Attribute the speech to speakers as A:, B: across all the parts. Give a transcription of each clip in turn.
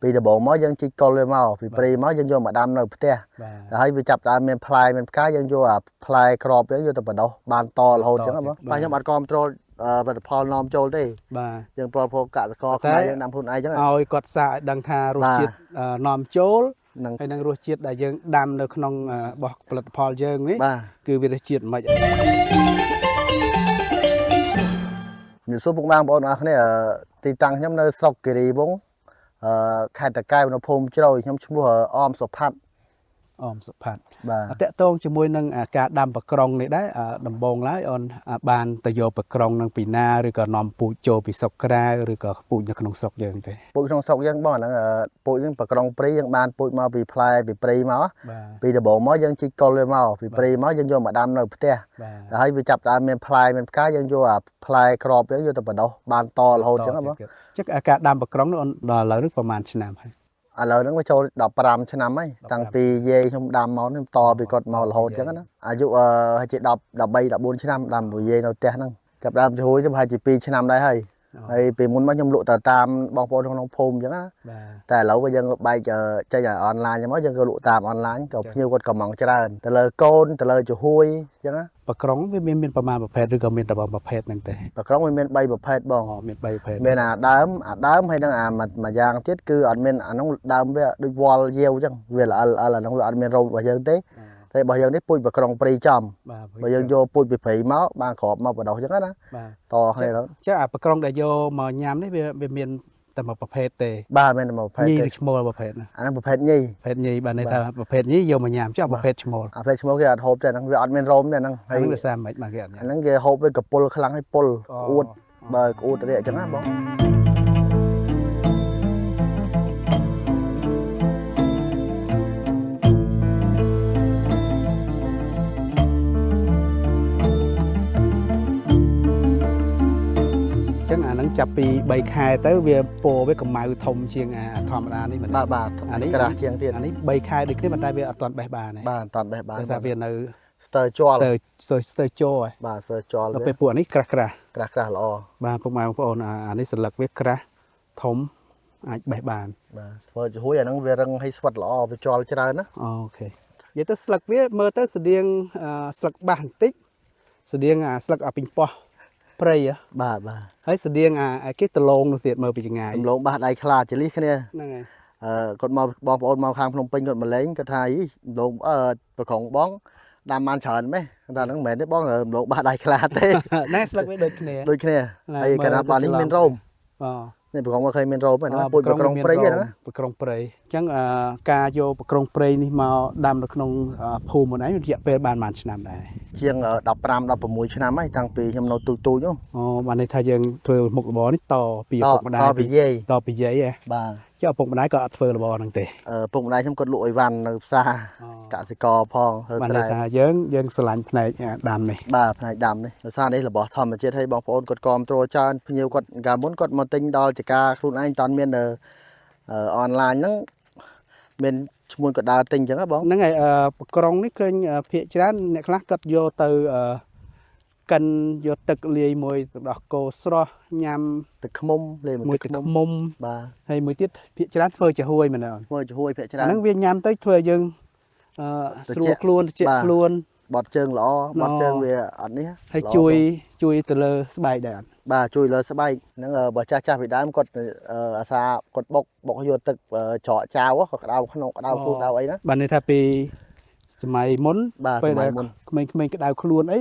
A: ពីដំបូងមកយើងជីកកុលវាមកពីព្រៃមកយើងយកមកដាំនៅផ្ទះហើយវាចាប់ដើមមានផ្លែមានផ្កាយើងយកអាផ្លែក្របយើងយកទៅបដោះបានតរហូតអញ្ចឹងបងបាទខ្ញុំអត់គ្រប់ត្រូលផលិតផលនាំចូលទេបាទយើងប្រពោកកសិករខ្មែរយើងដាំខ្លួនឯងអញ្ចឹងឲ្យគាត់សាកឲ្យដឹងថារសជាតិនាំចូលហើយនឹងរសជាតិដែលយើងដាំនៅក្នុងរបស់ផលិតផលយើងនេះគឺវារសជាតិមិនខ្មិចខ្ញុំសួរពុកម៉ែបងប្អូនអរគ្នាទីតាំងខ្ញុំនៅស្រុកគិរីវង្សខេត្តតាកែវនៅភូមិជ្រោយខ្ញុំឈ្មោះអមសុផាត់បាទតកតងជាមួយនឹងការដាំបក្រងនេះដែរដំបងឡើយអូនបានទៅយកបក្រងនឹងពីណាឬក៏នាំពូជចូលពីស្រុកក្រៅឬក៏ពូជនៅក្នុងស្រុកយើងទេពូជក្នុងស្រុកយើងបងហ្នឹងពូជហ្នឹងបក្រងព្រៃយើងបានពូជមកពីផ្លែពីព្រៃមកពីដំបូងមកយើងជីកកុលវាមកពីព្រៃមកយើងយកមកដាំនៅផ្ទះហើយវាចាប់ដើមមានផ្លែមានផ្កាយើងយកអាផ្លែក្របយើងយកទៅបដោះបានតរហូតអញ្ចឹងបងចឹងការដាំបក្រងនេះអូនដល់ឥឡូវនេះប្រហែលឆ្នាំហើយឥឡូវហ្នឹងវាចូល15ឆ្នាំហើយតាំងពីយាយខ្ញុំដាំមកខ្ញុំតពីគាត់មករហូតអញ្ចឹងណាអាយុជា10 13 14ឆ្នាំដាំមួយយាយនៅផ្ទះហ្នឹងចាប់ដើមជួយទៅប្រហែលជា2ឆ្នាំដែរហើយពីមុនមកខ្ញុំលក់ទៅតាមបងប្អូនក្នុងភូមិអញ្ចឹងណាតែឥឡូវក៏យើងបែកចេញឲ្យអនឡាញមកយើងក៏លក់តាមអនឡាញក៏ភ្ញៀវគាត់កំងច្រើនទៅលើកូនទៅលើចំហួយអញ្ចឹងណាបក្រងវាមានប្រមាណប្រភេទឬក៏មានតែប្រភេទហ្នឹងទេបក្រងវាមាន3ប្រភេទបងមាន3ប្រភេទមានអាដើមហើយនឹងអាមួយយ៉ាងទៀតគឺអត់មានអានោះដើមវាដូចវល់យាវអញ្ចឹងវាល្អិលអានោះវាអត់មានរោមរបស់យើងទេតែរបស់យើងនេះពូជបក្រងព្រៃចំបើយើងយកពូជពីព្រៃមកបានក្របមកបដោះអញ្ចឹងណាតគ្នាទៅចាអាបក្រងដែលយកមកញ៉ាំនេះវាមានតែមួយប្រភេទទេបាទមានតែមួយប្រភេទទេឈ្មោលប្រភេទណាអាហ្នឹងប្រភេទញីបាទន័យថាប្រភេទញីយកមកញ៉ាំចុះប្រភេទឈ្មោលប្រភេទឈ្មោលគេអត់ហូបទេហ្នឹងវាអត់មានរោមទេហ្នឹងហើយវាសាមិនបាទគេអត់អាហ្នឹងគេហូបវាកពុលខ្លាំងហើយពុលក្អួតបើក្អួតរាកអញ្ចឹងណាបងចាប់ពី3ខែទៅវាពោវាកម្ៅធំជាងធម្មតានេះមិនបាទអានេះក្រាស់ជាងទៀតអានេះ3ខែដូចគ្នាប៉ុន្តែវាអត់ទាន់បេះបានទេបាទអត់ទាន់បេះបានតែវានៅស្ទើរជល់ស្ទើរជល់បាទស្ទើរជល់ទៅពេលពួកនេះក្រាស់ល្អបាទពុកម៉ែបងប្អូនអានេះសន្លឹកវាក្រាស់ធំអាចបេះបានបាទធ្វើចំហួយអាហ្នឹងវារឹងឲ្យស្វិតល្អវាជល់ច្រើនណាអូខេនិយាយទៅស្លឹកវាមើលទៅស្តៀងស្លឹកបាសបន្តិចស្តៀងស្លឹកពីងប៉ោះព្រៃបាទហើយស្តៀងគេដលងនោះទៀតមើលពីចម្ងាយដលងបាសដៃខ្លាចលីគ្នាហ្នឹងហើយគាត់មកបងប្អូនមកខាងភ្នំពេញគាត់មកលេងគាត់ថាដលងប្រក្រងបងដាំបានច្រើនម៉េះតែហ្នឹងមិនមែនទេបងដលងបាសដៃខ្លាទេណែស្លឹកវាដូចគ្នាហើយកាលណាបាននេះមានរោមនេះប្រក្រងមកឃើញមានរោមហ្នឹងពូជប្រក្រងព្រៃហ្នឹងប្រក្រងព្រៃអញ្ចឹងការយកប្រក្រងព្រៃនេះមកដាំនៅក្នុងភូមិខ្លួនឯងរយៈពេលបានប៉ុន្មានឆ្នាំដែរជាង15 16ឆ្នាំហើយតាំងពីខ្ញុំនៅទូចនោះអូបានន័យថាយើងធ្វើមុខរបរនេះតពីឪពុកម្ដាយតពីយាយបាទចុះឪពុកម្ដាយក៏អត់ធ្វើរបរហ្នឹងទេឪពុកម្ដាយខ្ញុំគាត់លក់អីវ៉ាន់នៅផ្សារកសិករផងធ្វើស្រែបានន័យថាយើងស្រឡាញ់ផ្នែកដាំនេះបាទផ្នែកដាំនេះដោយសារនេះរបស់ធម្មជាតិហើយបងប្អូនគាត់គ្រប់គ្រងច្រើនភ្ញៀវគាត់កាលមុនគាត់មកទិញដល់ចការខ្លួនឯងតន់មានអនឡាញហ្នឹងមានឈ្មោះក៏ដើរទិញអញ្ចឹងហ៎បងហ្នឹងហើយប្រក្រងនេះឃើញភាគច្រើនអ្នកខ្លះគាត់យកទៅកិនយកទឹកលាយមួយទឹកដោះគោស្រស់ញ៉ាំទឹកខ្មុំលាយមួយទឹកខ្មុំបាទហើយមួយទៀតភាគច្រើនធ្វើជាហួយមែនទេធ្វើជាហួយភាគច្រើនហ្នឹងវាញ៉ាំទៅធ្វើឲ្យយើងស្រួលខ្លួនត្រជាក់ខ្លួនបត់ជើងល្អបត់ជើងវាអត់នេះហើយជួយទៅលើស្បែកដែរអត់បាទជួយលើស្បែកហ្នឹងបើចាស់ពីដើមគាត់អាសាគាត់បុកយកទឹកច្រកចាវគាត់ក្តៅក្នុងក្តៅខ្លួនក្តៅអីណាបាទន័យថាពីសម័យមុនពេលដែលក្មេងៗក្តៅខ្លួនអី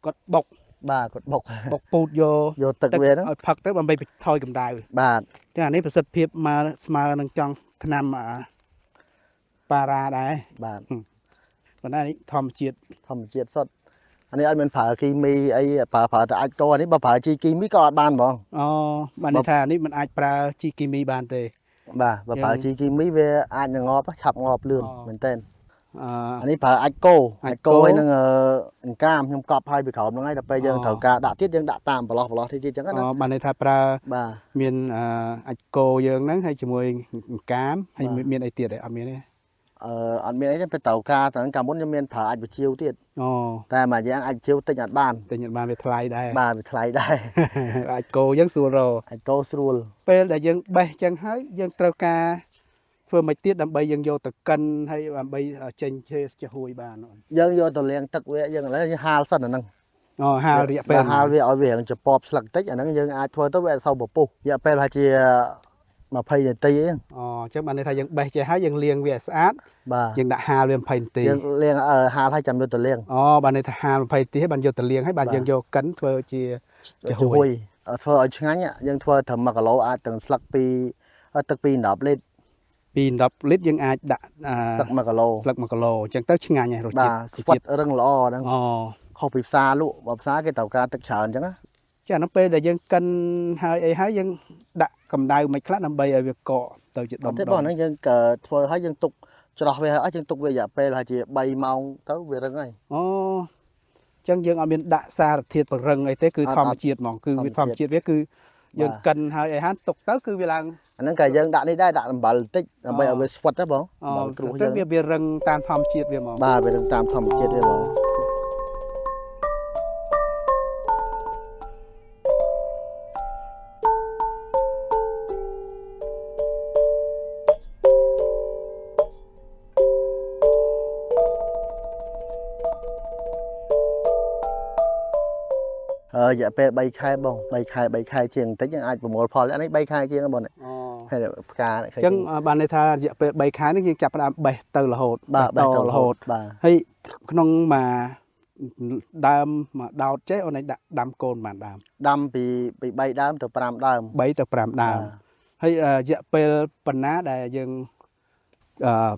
A: គាត់បុកពូតយកទឹកវាហ្នឹងឲ្យផឹកទៅដើម្បីថយកម្ដៅបាទចឹងអានេះប្រសិទ្ធភាពមកស្មើនឹងចង់ថ្នាំប៉ារ៉ាដែរបាទប៉ុន្តែនេះធម្មជាតិសុទ្ធអានេះអត់មានប្រើគីមីអីប្រើតែអាចកអានេះបើប្រើជីគីមីក៏អត់បានហ្មងអូបានន័យថានេះมันអាចប្រើជីគីមីបានទេបាទបើប្រើជីគីមីវាអាចនឹងងាប់ឆាប់ងាប់លឿនមែនតើអានេះប្រើអាចកោហើយនឹងអង្កាមខ្ញុំកប់ឲ្យពីក្រោមហ្នឹងហើយដល់ពេលយើងត្រូវការដាក់ទៀតយើងដាក់តាមប្រឡោះទៀតអញ្ចឹងណាបានន័យថាប្រើបាទមានអាចកោយើងហ្នឹងហើយជាមួយអង្កាមហើយមានអីទៀតទេអត់មានទេ
B: អត់មានអីទេពេលតៅការតែកាលមុនខ្ញុំមានប្រើអាចបញ្ជាវទៀតតែមួយយ៉ាងអាចជាវទិញអត់បាន
A: វាថ្លៃដែរ
B: បាទវាថ្លៃដែរ
A: អាចគោអញ្ចឹងស្រួលរក
B: អាចគោស្រួល
A: ពេលដែលយើងបេះអញ្ចឹងហើយយើងត្រូវការធ្វើមិនទៀតដើម្បីយើងយកទៅកិនហើយដើម្បីចេញជាហួយបាន
B: យើងយកទៅលាងទឹកវាយើងឥឡូវយើងហាលសិនអាហ្នឹង
A: ហាលរយៈពេល
B: ហាលវាឲ្យវាចពបស្លឹកតិចអាហ្នឹងយើងអាចធ្វើទៅវាអត់សូវពពុះរយៈពេលប្រហែលជា20នាទីអី
A: អញ្ចឹងបានន័យថាយើងបេះចេះហើយយើងលាងវាឲ្យស្អាតយើងដាក់ហាលវា20នាទី
B: យើងលាងហាលឲ្យចាំយកទៅលាង
A: បានន័យថាហាល20នាទីហើយបានយកទៅលាងហើយបានយើងយកកិនធ្វើជា
B: ហួយធ្វើឲ្យឆ្ងាញ់យើងធ្វើត្រឹម1គីឡូអាចទាំងស្លឹកពីទឹកពី10លីត្រ
A: 10លីត្រយើងអាចដាក់
B: ស្លឹក1គីឡូ
A: អញ្ចឹងទៅឆ្ងាញ់ហើយរសជាតិ
B: ស្វិតរឹងល្អហ្នឹងខុសពីផ្សារលក់បើផ្សារគេត្រូវការទឹកច្រើនអញ្ចឹង
A: ចាអានោះពេលដែលយើងកិនហើយអីហើយយើងដាក់កម្ដៅមិនខ្លះដើម្បីឲ្យវាកកទៅជាដុំ
B: ទេបងហ្នឹងយើងធ្វើឲ្យយើងទុកច្រោះវាឲ្យយើងទុកវារយៈពេលហើយជា3ម៉ោងទៅវារឹងហើយ
A: អញ្ចឹងយើងអត់មានដាក់សារធាតុបរឹងអីទេគឺធម្មជាតិហ្មងគឺវាធម្មជាតិវាគឺយើងកិនហើយអីហានទុកទៅគឺវាឡើង
B: អាហ្នឹងក៏យើងដាក់នេះដែរដាក់អំបិលបន្តិចដើម្បីឲ្យវាស្វិតដែរបង
A: គ្រូយើងវារឹងតាមធម្មជាតិវាហ្មង
B: បាទវារឹងតាមធម្មជាតិវាហ្មងរយៈពេល3ខែបង3ខែជាងបន្តិចយើងអាចប្រមូលផលអានេះ3ខែជាងបងហើយផ្កា
A: អញ្ចឹងបានន័យថារយៈពេល3ខែនេះយើងចាប់ផ្ដើមបេះទៅរហូត
B: បាទបេះទៅរហូត
A: បាទហើយក្នុងមួយដើមមួយដោតចេះអូនឯងដាក់ដាំកូនបាន
B: ដាំពី3ដើមទៅ5ដើម
A: 3ទៅ5ដើមហើយរយៈពេលប៉ុណ្ណាដែលយើង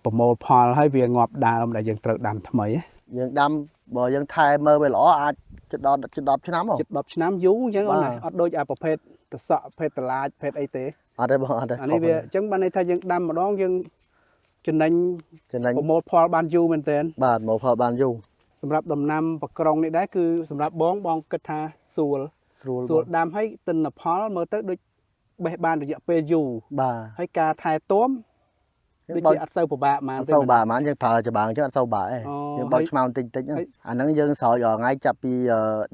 A: ប្រមូលផលហើយវាងាប់ដើមដែលយើងត្រូវដាំថ្មី
B: យើងដាំបើយើងថែមើលវាល្អអាចជិត10ឆ្នាំ
A: ជិត10ឆ្នាំយូរអញ្ចឹងអូនអត់ដូចប្រភេទតសក់ប្រភេទតឡាចប្រភេទអីទេ
B: អត់ទេបងអត់ទេ
A: អានេះវាអញ្ចឹងបានន័យថាយើងដាំម្ដងយើងចំណេញប្រមូលផលបានយូរមែនទែន
B: បាទប្រមូលផលបានយូរ
A: សម្រាប់ដំណាំបក្រុងនេះដែរគឺសម្រាប់បងគិតថាស្រួលដាំឲ្យទិន្នផលមើលទៅដូចបេះបានរយៈពេលយូរ
B: បាទ
A: ហើយការថែទាំដូចជាអត់សូវពិបាកហ្មងទេ
B: សូវពិបាកហ្មងយើងប្រើច្បាំងអញ្ចឹងអត់សូវពិបាកទេយើងបើកឆ្មៅបន្តិចហ្នឹងអាហ្នឹងយើងស្រោចរាល់ថ្ងៃចាប់ពី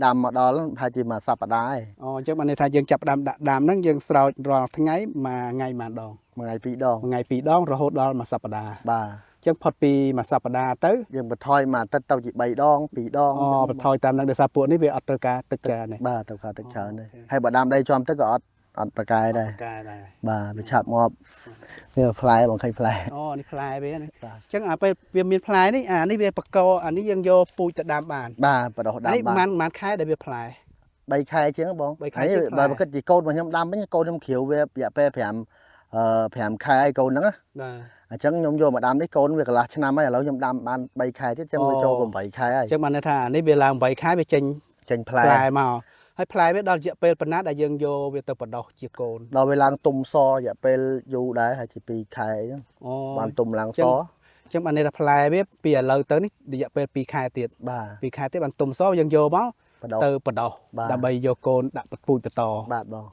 B: ដាំមកដល់ប្រហែលជាមួយសប្តាហ៍ទេ
A: អញ្ចឹងបានន័យថាយើងចាប់ដើមដាក់ដាំហ្នឹងយើងស្រោចរាល់ថ្ងៃមួយថ្ងៃមួយដង
B: មួយថ្ងៃ2ដង
A: រហូតដល់មួយសប្តាហ៍
B: បាទ
A: ចឹងផុតពីមួយសប្តាហ៍ទៅ
B: យើងបន្ថយមួយអាទិត្យទៅជា3ដង2ដង
A: បន្ថយតាមនឹងដោយសារពួកនេះវាអត់ត្រូវការទឹកច្រើនទេ
B: បាទត្រូវការទឹកច្រើនទេហើយបើដាំដីជាប់ទឹកក៏អត់ប្រកែដែរបាទវាឆាប់ងាប់នេះផ្លែបងឃើញផ្លែ
A: នេះផ្លែវាណាអញ្ចឹងពេលវាមានផ្លែនេះនេះវាបកអានេះយើងយកពូជទៅដាំបាន
B: បាទបដោះដាំ
A: បានប្រហែលខែដែលវាផ្លែ
B: 3ខែជាងបងហើយបើគិតជាកូនរបស់ខ្ញុំដាំវិញកូនខ្ញុំគ្រាវវារយៈពេល5ខែហើយកូនហ្នឹងណា
A: បាទ
B: អញ្ចឹងខ្ញុំយកមកដាំនេះកូនវាកន្លះឆ្នាំហើយឥឡូវខ្ញុំដាំបាន3ខែទៀតអញ្ចឹងវាចូល8ខែហើយ
A: អញ្ចឹងបានន័យថានេះវាឡើង8ខែវាចេញ
B: ផ្លែ
A: មកហើយផ្លែវាដល់រយៈពេលប៉ុណ្ណាដែលយើងយកវាទៅបដោះជាកូន
B: ដល់វាឡើងទុំសរយៈពេលយូរដែរហើយជា2ខែហ្នឹងបានទុំឡើងស
A: អញ្ចឹងបានន័យថាផ្លែវាពីឥឡូវទៅនេះរយៈពេល2ខែទៀត
B: បាទ
A: 2ខែទៀតបានទុំសរយើងយកមកទៅបដោះដើម្បីយកកូនដាក់ពូជបន្ត
B: បាទបង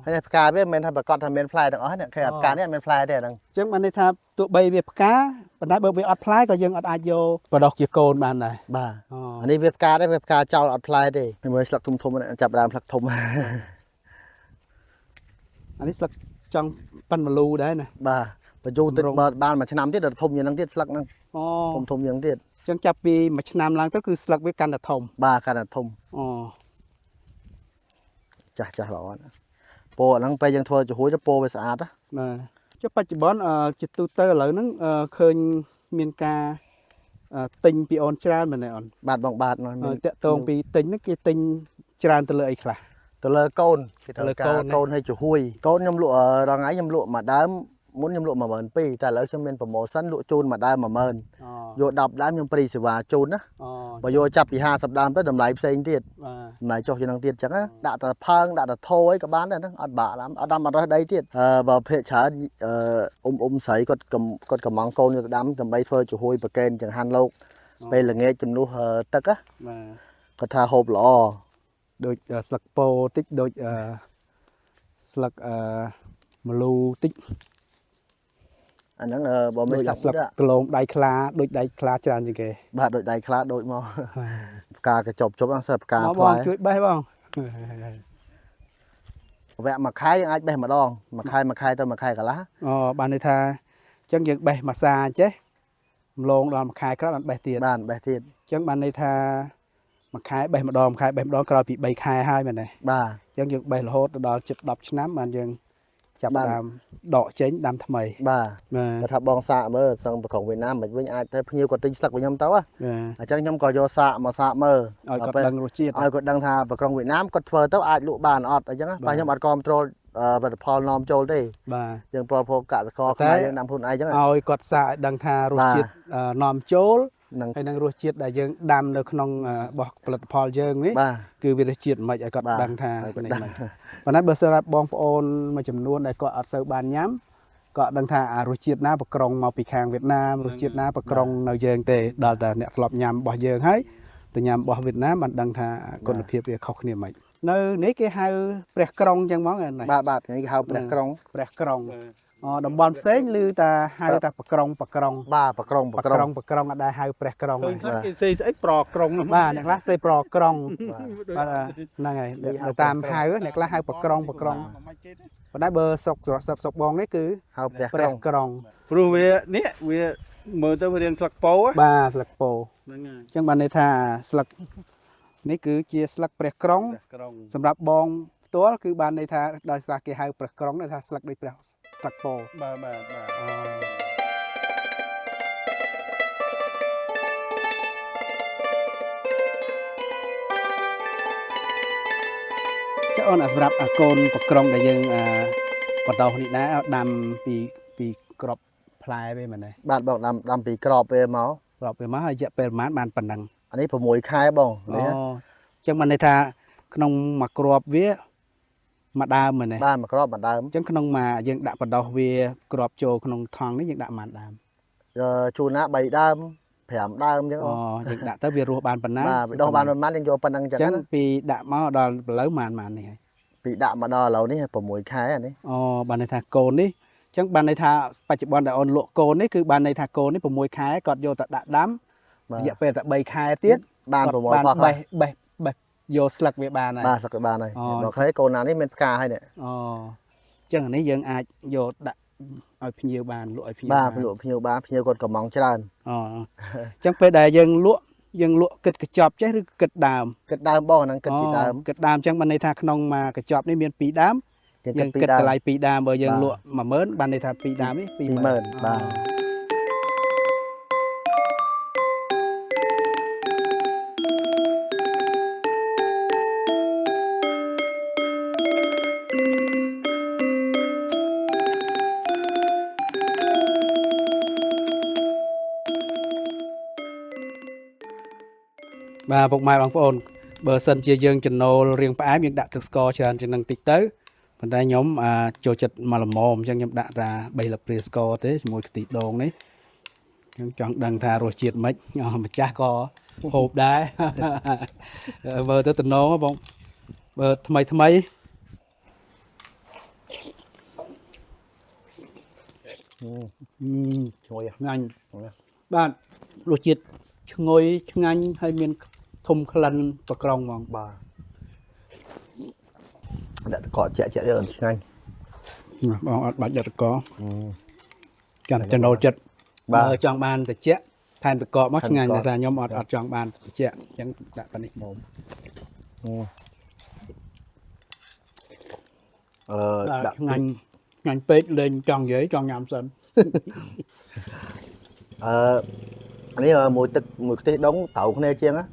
B: ហើយផ្កាវាមិនមែនថាប្រកាសថាមានផ្លែទាំងអស់ទេគេផ្កានេះអត់មានផ្លែទេហ្នឹង
A: អញ្ចឹងបានន័យថាទោះបីវាផ្កាប៉ុន្តែបើវាអត់ផ្លែក៏យើងអត់អាចយកបដោះជាកូនបានដែរ
B: បាទអានេះវាផ្កាដែរវាផ្កាចោលអត់ផ្លែទេមើលស្លឹកធំចាប់ដើមស្លឹកធំ
A: អានេះស្លឹកចង់ប៉ិនមលូដែរណា
B: បាទបើយូរទឹកបើបានមួយឆ្នាំទៀតដល់ធំយ៉ាងហ្នឹងទៀតស្លឹកហ្នឹងធំយ៉ាងទៀត
A: អញ្ចឹងចាប់ពីមួយឆ្នាំឡើងទៅគឺស្លឹកវាកាន់តែធំ
B: បាទកាន់តែធំចាស់ល្អណាស់ពោអាហ្នឹងពេលយើងធ្វើចំហួយទៅពោវាស្អាតណា
A: បាទចុះបច្ចុប្បន្នជាទូទៅឥឡូវហ្នឹងឃើញមានការទិញពីអូនច្រើនមែនទេអូន
B: បាទបងបាទ
A: តាក់ទងពីទិញហ្នឹងគេទិញច្រើនទៅលើអីខ្លះ
B: ទៅលើកូនគេទៅលើកូនឲ្យចំហួយកូនខ្ញុំលក់រងថ្ងៃខ្ញុំលក់មួយដើមមុនខ្ញុំលក់12000តែឥឡូវខ្ញុំមានប្រូម៉ូសិនលក់ជូនមួយដើម10000យក10ដើមខ្ញុំព្រីសេវាជូនណាបើយកចាប់ពី50ដើមទៅតម្លៃផ្សេងទៀតតម្លៃចុះជាងនឹងទៀតអញ្ចឹងដាក់តែផើងដាក់តែធោអីក៏បានដែរហ្នឹងអត់បាក់អត់ដាំអត់រើសដីទៀតបើភាគច្រើនស្រីគាត់កំងកូនយកដាំដើម្បីធ្វើចំហួយប្រកេនចង្ហាន់លោកពេលល្ងាចជំនួសទឹកណាគាត់ថាហូបល្អ
A: ដូចស្លឹកពោតិចដូចស្លឹកមលូតិច
B: อันนั้นบ่ไม่สับ
A: กลมได้คลาโดยได้คลาจานจังเก
B: บาดโดยใดคลาโดยมอกากระจบอังสับกา
A: บ้องช่วยใบบ้อง
B: แวะมาคายยังไงไปมาดองมาคายตัวมาคายกันละ
A: อ๋อบานในทาจังยังใบมาซาเจ๊ลงดอนมาคายครับมันใบเตียน
B: บ้านใบเทียน
A: จังบานในทามาคายใบมาดอมคายใบมาดอมกระปีใบคายให้มันเลย
B: บ้า
A: จังยังใบโหดดอกจุดดอกน้ำมันยังจับดำดอกเจ๊งดำทำไม
B: บ้า
A: มา
B: แต่ถ้าบองสะเมื่อสังของเวียดนามมันวิ่งอาจจะพิ้วกดติ้งสักไปยำเต้าอ่ะจังยำก่อโยสะมาสะเมื่อ
A: เอากดดังรูจีด
B: เอากดดังทาประกองเวียดนามกดเฟอร์เต้าอาจลุบานอดอะไรจังไปยำอัดกอมโตรบัดพอลนอมโจลได้
A: มา
B: ยังพอพบกะคอใครยังนำพูนไอจัง
A: เอากดสะดังทารูจีดนอมโจล
B: นัง
A: ให้นังรูจีดได้ยังดำในขนมบอกผลิตพอลยังนี้
B: บ้า
A: คือวิธีจีดมาจากกดดังทาวันนั้นเบอร์สลับบองปอนมาจำนวนได้ก็อัดเซอร์บานย้ำก็ดังทารูจีดน้าประกรองมาปีคางเวียดนามรูจีดน้าประกรองในเยิงเตะดอลแต่เนี่ยสลับย้ำบ่เยิงให้แต่ย้ำบ่เวียดนามมันดังทาคนเพียบเรียกเขาเนี่ยไหมในนี้ก็ให้เปรียกกรองจังมองไงไหน
B: บาทนี่เขาประกอง
A: เปรียกกรองดมบอลเซ็งลือแต่ให้แต่ประกรอง
B: บ้าประกอง
A: ได้ให้เปรียกกรอง
C: xây xây pro krong
A: บ้าเนี่ยละใส่ปลอกกรองนั่นไงตามให้เนี่ยละให้ประกรองพอได้เบอร์สกบองนี่คือ
B: เขาประ
A: เปรียกกรอง
C: pro về nè về mở tới về điện sạc po á
A: บ้าสลักโปจังบันในท่าสลักนี่คือเจียสลักเปรียกกรองสำหรับบองตัวคือบานในท่าได้สักเกี่ยวกับเปรียกกรองในท่าสลักได้เปรียกสลักโป จะอ่อนสำหรับโกนปกครองได้ยังปะดอกนี่นะดำปีกรอบพลายไปเหมือนไง
B: บาทบอกดำปีกรอบไปเมา
A: กรอบไปมาให้จะเป็นม้าบานปันนัง
B: อันนี้ผมมวยคายบ้องเนี่ย
A: จังมันในท่าขนมมากรอบเวียมาดามเหมือนไง
B: บ้านมากรอบมาดาม
A: จังขนมมายังดับปะดอกเวียกรอบโจขนมทองนี่ยังดับมาดาม
B: ชูนะใบดามแผมดามจัง
A: อ๋อยังดับแต่เวียรัวบานปันนัง
B: ดอกบานมันยังโยปันนังจั
A: จัง
B: ง
A: ปีดับมาดอลเล้ามานนี่
B: ปีดามาดอเรานี่ผมมวยคายอันนี้
A: อ๋อบานในท่าโกนนี่จังบานในท่าปัจจุบันแต่อ่อนโลโกนนี่คือบานในท่าโกนนี่ผมมวยคายกอดโยตะดับดำอย่าเป็นแต่ใบคายเตี้ย
B: บ้านผมมวยพอ
A: ใบโยสลักเวบานนะ
B: บ้านสักบ้านเลยบอกให้โกนานี่เป็นกาให้เนี่ย
A: อ๋อจังอันนี้ยังอาจโยดะเอาพิญญบานลวกพิญญ
B: บ้านพิโยบ้านพิโยกดกระมองจาน
A: อ๋อจังไปได้ยังลวกกึดกระจอบใช่หรือกึดดาม
B: กระดามบ้องนั่งกระจีดาม
A: กึดดามจังบันในทางขนมมากระจอบนี่มีปีดาม
B: ยัง
A: ยัง
B: ปี
A: กึด
B: ดาม
A: อะไรปีดามเบอร์ยังลวกมาเมินบันในทางปีดามนี่ปี
B: ปีเมินบ้าน
A: bà bọc mai bằng phone bờ sân chia dương chừng nô riêng phải ám những đạn thực score cho nên năng tích tới phần đây nhóm cho chật mà làm mồm cho nhóm đạn ra bay lập pre score thế một cái tỷ đồn đấy chọn đằng thà rồi triệt mấy mà cha co hộp đá bờ tới tình nô bông bờ thay mấy ngành bạn rồi triệt ngồi ngành hay miền thùng khăn và còng vòng
B: bà đã có chạy ở ngay
A: bọn bạn giật có chẳng chân đầu chật bà chọn bàn để chết thành bị cọ mất ngành là nhóm ọt chọn bàn chết chẳng đã phân định mồm ngành pết lên tròn giấy tròn nhảm sân
B: อันนี้mùi cái đống tàu cái này chiên á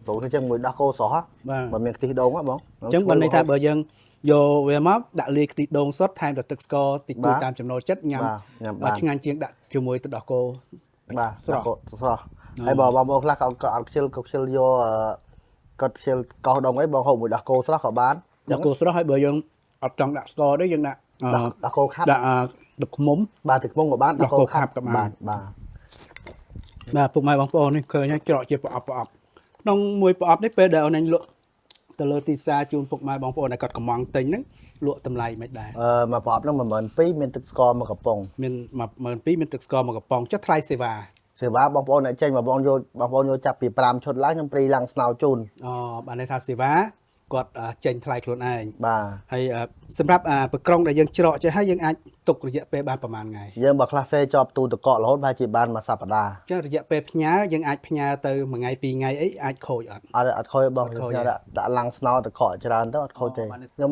B: tàu cái chiên mùi đa cô xỏ mà miền cái đống á bóng
A: chẳng bên này thay bờ dân vô về móc đã liệt tịt đồn sốt thay được thực score tịt tụi tam chấm nô chất nhằm và chương trình đã chiều mùi từ đỏ cô
B: bà xỏ ai bỏ bóng là có xil vô có xil có đồng ấy bóng hậu mùi đa cô xỏ bán
A: đỏ cô xỏ hay bờ dân ở trong đạ score đấy dân đã
B: đa cô khắp
A: đã được múng
B: bà thực mông của bán đa cô khắp bà
A: mà phục mai bóng bò này khởi nhá chọn chỉ bọp nông mùi bọp đấy pe đào này lụa từ lơ tìm xa chun phục mai bóng bò này cọt cầm măng tính đấy លក់តម្លៃមិនដែរ
B: មកប្រអប់ហ្នឹង12000មានទឹកស្ករមកកំប៉ុង
A: មាន12000មានទឹកស្ករមកកំប៉ុងចុះថ្លៃសេវា
B: សេវាបងប្អូនអ្នកចេញមកបងប្អូនយកចាប់ពី5ឈុតឡើងខ្ញុំព្រីឡើងស្នោជូន
A: អូបានន័យថាសេវាគាត់ចេញថ្លៃខ្លួនឯង
B: បាទ
A: ហើយសម្រាប់ប្រក្រងដែលយើងច្រកចេះហើយយើងអាចទុករយៈពេលបានប្រហែលថ្ងៃ
B: យើងបើខ្លះសេជាប់ទូទឹកកករហូតប្រហែលជាបានមួយសប្តាហ៍
A: ចឹងរយៈពេលផ្ញើយើងអាចផ្ញើទៅ1ថ្ងៃ2ថ្ងៃអីអាចខូចអត់
B: អត់ខូចបងខ្ញុំដាក់ឡើងស្នោទឹកកកច្រើនទៅអត់ខូចទេខ្ញុំ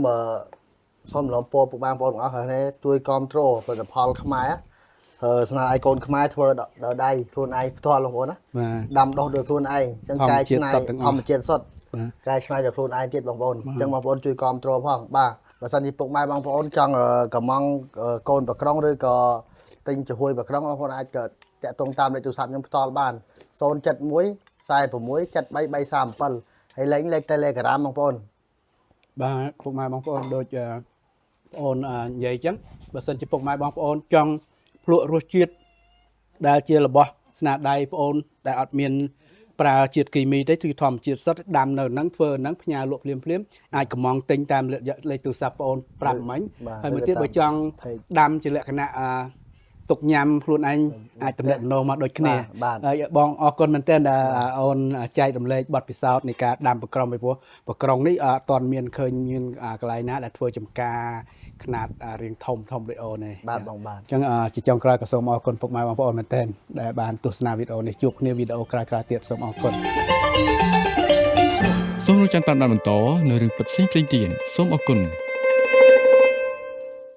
B: សូមឡំពោពុកបងប្អូនទាំងអស់គ្នាជួយគ្រប់គ្រងផលិតផលខ្មែរស្នើឲ្យកូនខ្មែរធ្វើដល់ដៃខ្លួនឯងផ្ទាល់បងប្អូនណា
A: បាទ
B: ដាំដុះដោយខ្លួនឯងចឹងកែច្នៃធម្មជាតិសុទ្ធ
A: បាទ
B: កែច្នៃដោយខ្លួនឯងទៀតបងប្អូនចឹងបងប្អូនជួយគ្រប់គ្រងផងបាទបើសិនជាពុកម៉ែបងប្អូនចង់កំងកូនប្រក្រងឬក៏ទិញចំហួយប្រក្រងបងប្អូនអាចតាក់ទងតាមលេខទូរស័ព្ទខ្ញុំផ្ទាល់បាន071 46 73337ហើយលេខ Telegram បងប្អូន
A: បាទពុកម៉ែបងប្អូនដូចបងអូននិយាយចឹងបើសិនជាពុកម៉ែបងប្អូនចង់ភ្លក់រសជាតិដែលជារបស់ស្នាដៃបងអូនដែលអត់មានប្រើជាតិគីមីទេគឺធម្មជាតិសុទ្ធដាំនៅហ្នឹងធ្វើហ្នឹងផ្ញើលក់ភ្លាមអាចកំងទិញតាមលេខទូរស័ព្ទបងអូនប្រាប់មិញហើយមួយទៀតបើចង់ដាំជាលក្ខណៈទុកញ៉ាំខ្លួនឯងអាចតំណែងមកដូចគ្នាហើយបងអរគុណមែនទែនដែលអូនចែករំលែកបទពិសោធន៍នៃការដាំប្រក្រងពីព្រោះប្រក្រងនេះអត់ទាន់មានឃើញមានកន្លែងណាដែលធ្វើចំការຂະຫນាតរៀងធំដូចអូនទេ
B: បាទបងបាទ
A: អញ្ចឹងជាចុងក្រោយក៏សូមអរគុណពុកម៉ែបងប្អូនមែនទែនដែលបានទស្សនាវីដេអូនេះជួបគ្នាវីដេអូក្រោយៗទៀតសូមអរគុណ
D: សូមរងចាំតាមដានបន្តនៅរឿងពិតផ្សេងៗទៀតសូមអរគុណ